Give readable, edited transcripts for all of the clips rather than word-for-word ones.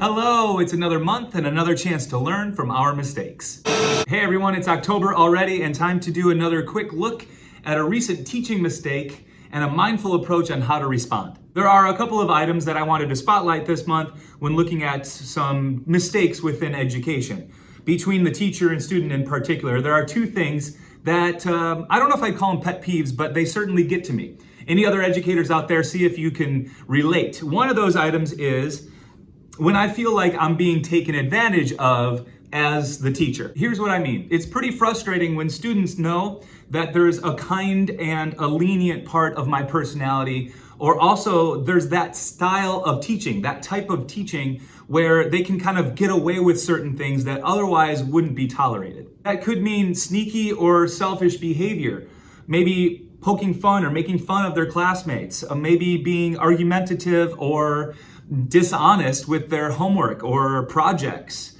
Hello, it's another month and another chance to learn from our mistakes. Hey everyone, it's October already and time to do another quick look at a recent teaching mistake and a mindful approach on how to respond. There are a couple of items that I wanted to spotlight this month when looking at some mistakes within education. Between the teacher and student in particular, there are two things that I don't know if I'd call them pet peeves, but they certainly get to me. Any other educators out there, see if you can relate. One of those items is when I feel like I'm being taken advantage of as the teacher. Here's what I mean. It's pretty frustrating when students know that there's a kind and a lenient part of my personality, or also there's that style of teaching, that type of teaching where they can kind of get away with certain things that otherwise wouldn't be tolerated. That could mean sneaky or selfish behavior, maybe poking fun or making fun of their classmates, maybe being argumentative or dishonest with their homework or projects.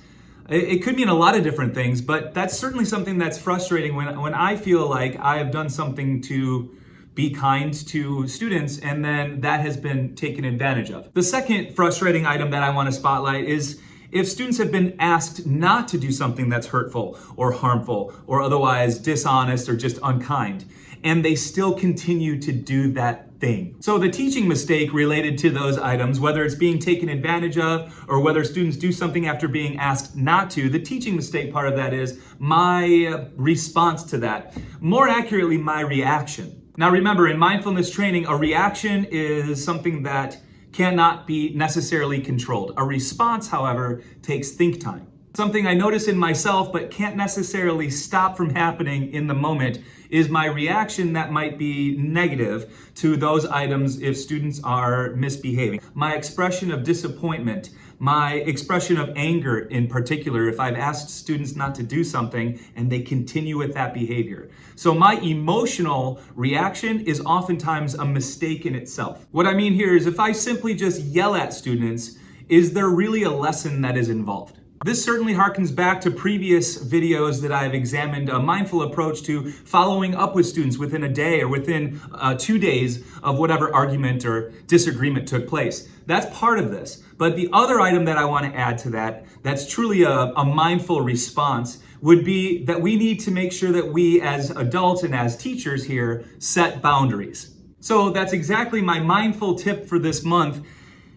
It could mean a lot of different things, but that's certainly something that's frustrating when I feel like I have done something to be kind to students and then that has been taken advantage of. The second frustrating item that I want to spotlight is if students have been asked not to do something that's hurtful or harmful or otherwise dishonest or just unkind, and they still continue to do that thing. So the teaching mistake related to those items, whether it's being taken advantage of or whether students do something after being asked not to, the teaching mistake part of that is my response to that. More accurately, my reaction. Now remember, in mindfulness training, a reaction is something that cannot be necessarily controlled. A response, however, takes think time. Something I notice in myself but can't necessarily stop from happening in the moment is my reaction that might be negative to those items if students are misbehaving. My expression of disappointment, my expression of anger in particular if I've asked students not to do something and they continue with that behavior. So my emotional reaction is oftentimes a mistake in itself. What I mean here is if I simply just yell at students, is there really a lesson that is involved? This certainly harkens back to previous videos that I've examined a mindful approach to following up with students within a day or within 2 days of whatever argument or disagreement took place. That's part of this. But the other item that I want to add to that, that's truly a mindful response, would be that we need to make sure that we as adults and as teachers here set boundaries. So that's exactly my mindful tip for this month.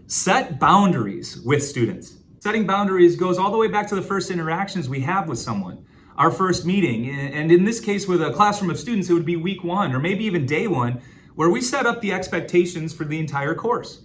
Set boundaries with students. Setting boundaries goes all the way back to the first interactions we have with someone, our first meeting. And in this case, with a classroom of students, it would be week one or maybe even day one, where we set up the expectations for the entire course.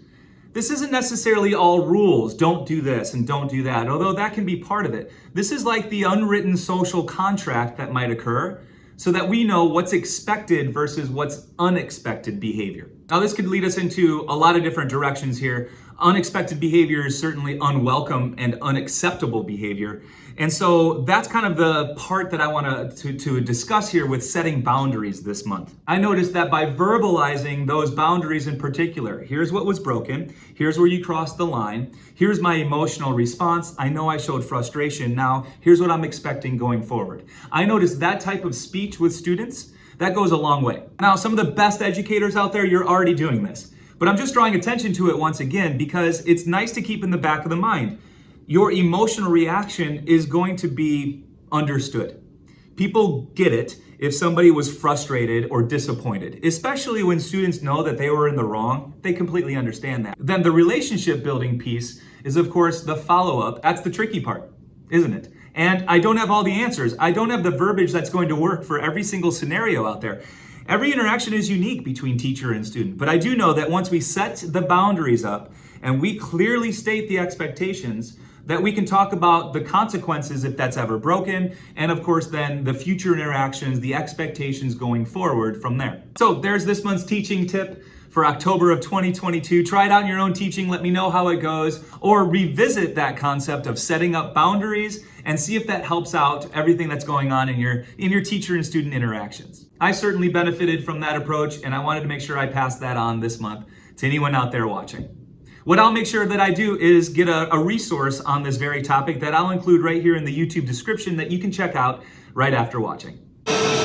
This isn't necessarily all rules, don't do this and don't do that, although that can be part of it. This is like the unwritten social contract that might occur so that we know what's expected versus what's unexpected behavior. Now, this could lead us into a lot of different directions here. Unexpected behavior is certainly unwelcome and unacceptable behavior. And so that's kind of the part that I want to discuss here with setting boundaries this month. I noticed that by verbalizing those boundaries in particular, here's what was broken, here's where you crossed the line, here's my emotional response, I know I showed frustration, now here's what I'm expecting going forward. I noticed that type of speech with students, that goes a long way. Now, some of the best educators out there, you're already doing this. But I'm just drawing attention to it once again because it's nice to keep in the back of the mind. Your emotional reaction is going to be understood. People get it if somebody was frustrated or disappointed, especially when students know that they were in the wrong. They completely understand that. Then the relationship building piece is, of course, the follow-up. That's the tricky part, isn't it? And I don't have all the answers. I don't have the verbiage that's going to work for every single scenario out there. Every interaction is unique between teacher and student, but I do know that once we set the boundaries up and we clearly state the expectations, that we can talk about the consequences if that's ever broken, and of course then the future interactions, the expectations going forward from there. So there's this month's teaching tip for October of 2022. Try it out in your own teaching, let me know how it goes, or revisit that concept of setting up boundaries and see if that helps out everything that's going on in your teacher and student interactions. I certainly benefited from that approach, and I wanted to make sure I passed that on this month to anyone out there watching. What I'll make sure that I do is get a resource on this very topic that I'll include right here in the YouTube description that you can check out right after watching.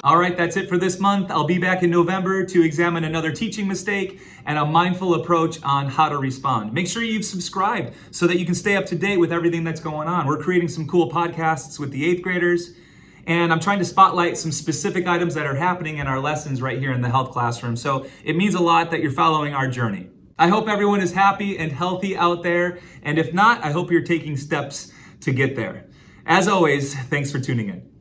All right, that's it for this month. I'll be back in November to examine another teaching mistake and a mindful approach on how to respond. Make sure you've subscribed so that you can stay up to date with everything that's going on. We're creating some cool podcasts with the 8th graders, and I'm trying to spotlight some specific items that are happening in our lessons right here in the health classroom. So it means a lot that you're following our journey. I hope everyone is happy and healthy out there, and if not, I hope you're taking steps to get there. As always, thanks for tuning in.